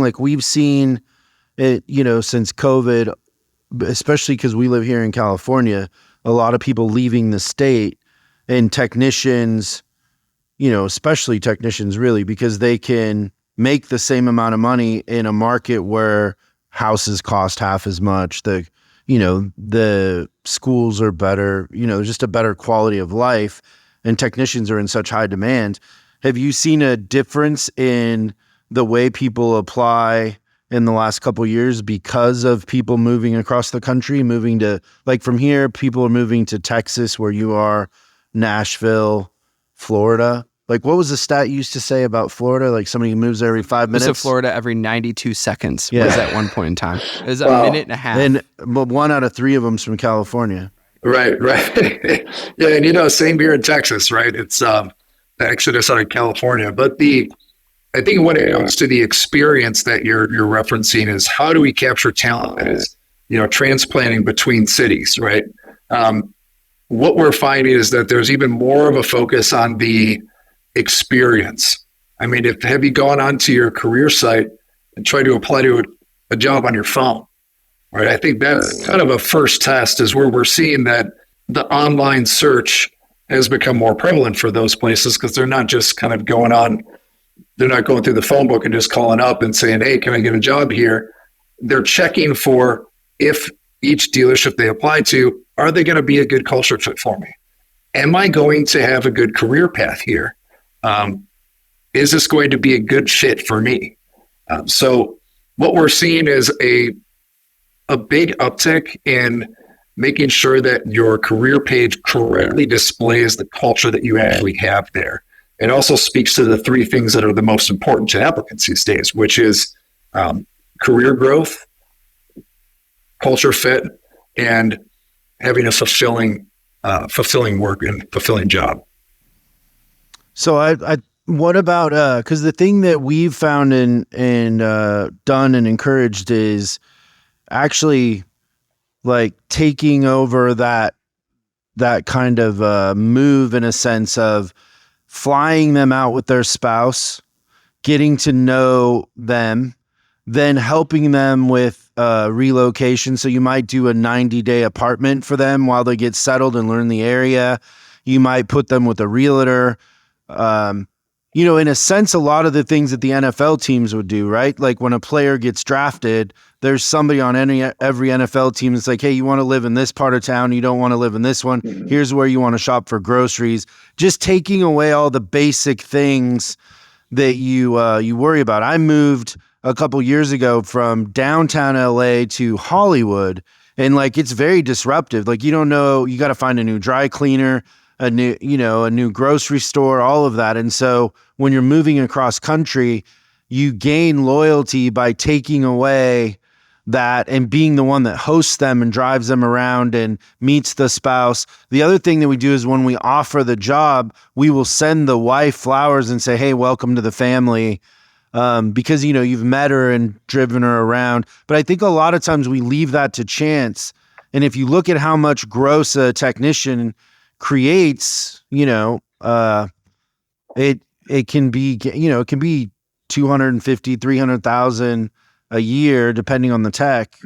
Like we've seen it, since COVID, especially because we live here in California, a lot of people leaving the state, and technicians, especially technicians really, because they can make the same amount of money in a market where houses cost half as much. The schools are better, just a better quality of life, and technicians are in such high demand. Have you seen a difference in the way people apply in the last couple of years because of people moving across the country, moving to, like from here, people are moving to Texas where you are, Nashville, Florida? Like what was the stat you used to say about Florida? Like somebody who moves every 5 minutes? So Florida every 92 seconds Yeah. was at one point in time. It was a minute and a half. And 1 out of 3 of them's from California. Right. Yeah, and same here in Texas, right? It's the exodus out of California. But I think when it comes to the experience that you're referencing is how do we capture talent that is, transplanting between cities, right? What we're finding is that there's even more of a focus on the experience. I mean, have you gone onto your career site and tried to apply to a job on your phone, right? I think that's kind of a first test is where we're seeing that the online search has become more prevalent for those places because they're not just kind of they're not going through the phone book and just calling up and saying, hey, can I get a job here? They're checking for if each dealership they apply to, are they going to be a good culture fit for me? Am I going to have a good career path here? Is this going to be a good fit for me? So what we're seeing is a big uptick in making sure that your career page correctly displays the culture that you actually have there. It also speaks to the 3 things that are the most important to applicants these days, which is career growth, culture fit, and having a fulfilling work and fulfilling job. So what about, cause the thing that we've found and done and encouraged is actually like taking over that kind of move in a sense of flying them out with their spouse, getting to know them, then helping them with relocation. So you might do a 90-day apartment for them while they get settled and learn the area. You might put them with a realtor. In a sense, a lot of the things that the NFL teams would do, right? Like when a player gets drafted, there's somebody on every NFL team that's like, hey, you want to live in this part of town, you don't want to live in this one. Mm-hmm. Here's where you want to shop for groceries. Just taking away all the basic things that you worry about. I moved a couple years ago from downtown LA to Hollywood, and like it's very disruptive. Like you don't know, you got to find a new dry cleaner, a new grocery store, all of that. And so when you're moving across country, you gain loyalty by taking away that and being the one that hosts them and drives them around and meets the spouse. The other thing that we do is when we offer the job, we will send the wife flowers and say, hey, welcome to the family. Because, you've met her and driven her around. But I think a lot of times we leave that to chance. And if you look at how much gross a technician creates, it can be, it can be 250, 300,000 a year, depending on the tech.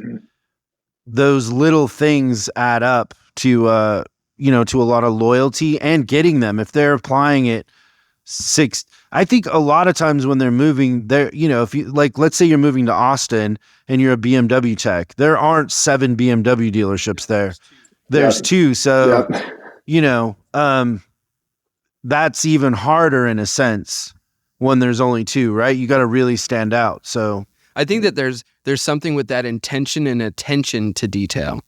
Those little things add up to a lot of loyalty and getting them. If they're applying it I think a lot of times when they're moving there, if you like, let's say you're moving to Austin and you're a BMW tech, there aren't 7 BMW dealerships there. There's 2. So, that's even harder in a sense when there's only 2, right? You got to really stand out. So I think that there's something with that intention and attention to detail.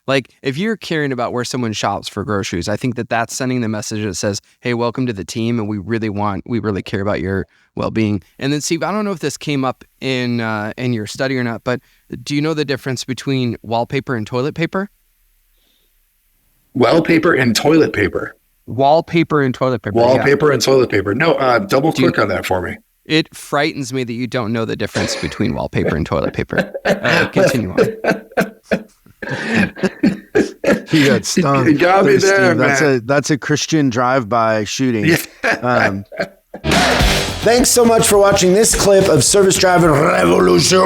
Like if you're caring about where someone shops for groceries, I think that that's sending the message that says, hey, welcome to the team. And we really care about your well-being. And then Steve, I don't know if this came up in your study or not, but do you know the difference between wallpaper and toilet paper? Wallpaper and toilet paper. Wallpaper and toilet paper. Wallpaper and toilet paper. No, double click on that for me. It frightens me that you don't know the difference between wallpaper and toilet paper. Continue on. He got stung. You got me there, Steve. man. That's a Christian drive-by shooting. Yeah. Thanks so much for watching this clip of Service Driving Revolution.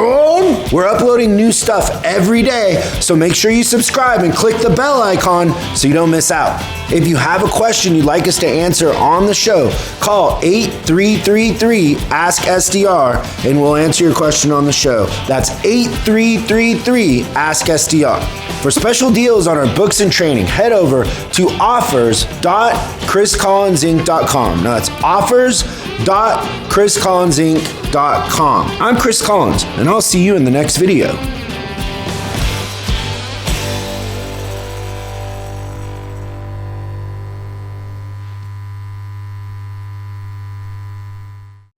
We're uploading new stuff every day, so make sure you subscribe and click the bell icon so you don't miss out. If you have a question you'd like us to answer on the show, call 8333-ASK-SDR and we'll answer your question on the show. That's 8333-ASK-SDR. For special deals on our books and training, head over to offers.chriscollinsinc.com. Now that's offers.chriscollinsinc.com. I'm Chris Collins, and I'll see you in the next video.